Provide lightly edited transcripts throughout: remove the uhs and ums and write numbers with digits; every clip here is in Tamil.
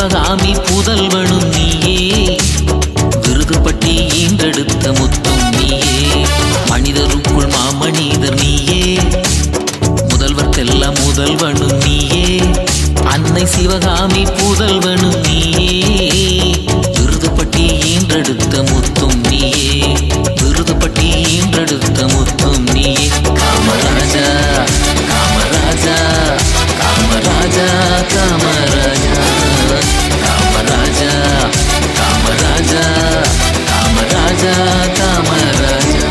சிவகாமி புதல்வனும் நீயே, விருதுப்பட்டி ஈன்றெடுத்த முத்தும் நீயே, மனிதருக்குள் மாமனிதர் நீயே, முதல்வர்க்கெல்லாம் முதல்வனும் நீயே, அன்னை சிவகாமி புதல்வனும் நீயே, விருதுப்பட்டி ஈன்றெடுத்த முத்தும் நீயே, விருதுப்பட்டி ஈன்றெடுத்த முத்தும் நீயே. காமராஜா காமராஜா காமராஜா காமராஜா காமராஜா காமராஜா காமராஜா காமராஜா.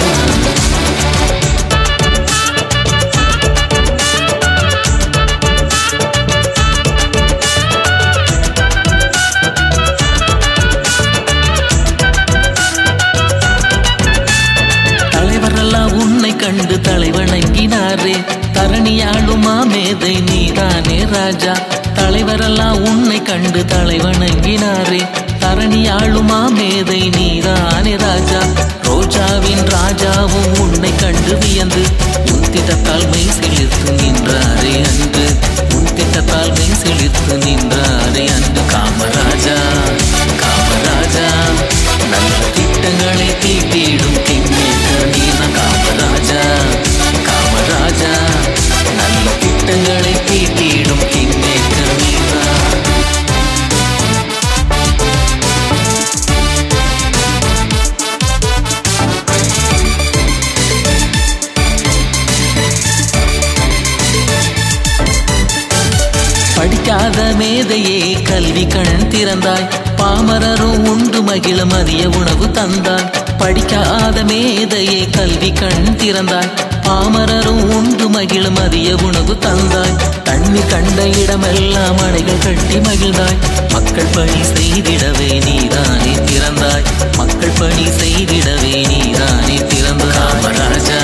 தலைவரெல்லாம் உன்னை கண்டு தலைவணங்கினாரே, தரணியாளும் மாமேதை நீதானே ராஜா. தலைவரெல்லாம் உன்னை கண்டு தலைவணங்கினாரே, தரணியாளும் மாமேதை நீதானே ராஜா. ரோஜாவின் ராஜாவும் உன்னை கண்டு வியந்து உன் திட்டத்தால் மெய் சிலிர்த்து நின்றாரே அன்று, உன் திட்டத்தால் மெய் சிலிர்த்து நின்றாரே அன்று. காமராஜா காமராஜா நல்ல திட்டங்களை தீட்டிடும் கிங்மேக்கர் நீதான். காமராஜா காமராஜா நல்ல திட்டங்களை தீட்டிடும் கிங்மேக்கர் நீதான். படிக்காத மேதையே கல்வி கண் திறந்தாய், பாமரரும் உண்டு மகிழ மதிய உணவு தந்தாய். படிக்காத மேதையே கல்வி கண் திறந்தாய், பாமரரும் உண்டு மகிழ மதிய உணவு தந்தாய். தண்ணீர் கண்ட இடமெல்லாம் அணைகள் கட்டி மகிழ்ந்தாய், மக்கள் பணி செய்திடவே நீதானே திறந்தாய், மக்கள் பணி செய்திடவே நீதானே திறந்தாய். காமராஜா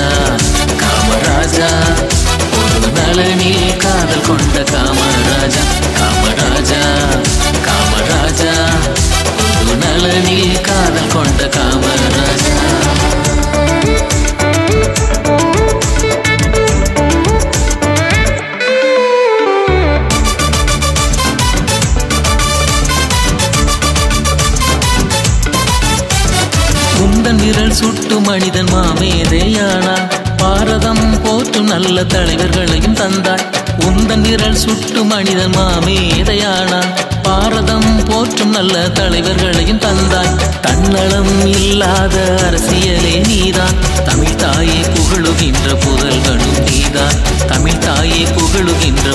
காமராஜா ஒரு நலனில் காதல் கொண்ட காமராஜா. காமராஜா காமராஜா ஒரு நலனில் காதல் கொண்ட காமராஜா. உந்தன் விரல் சுட்டு மனிதன் மாமேதையானான், பாரதம் போற்றும் நல்ல தலைவர்களையும் தந்தாய். உந்தன் விரல் சுட்டு மனிதன் மாமேதையானான், பாரதம் போற்றும் நல்ல தலைவர்களையும் தந்தாய். தன்னலம் இல்லாத அரசியலே நீதான், தமிழ் தாயை புகழுகின்ற புதல்வனும் நீதான், தமிழ் தாயை புகழுகின்ற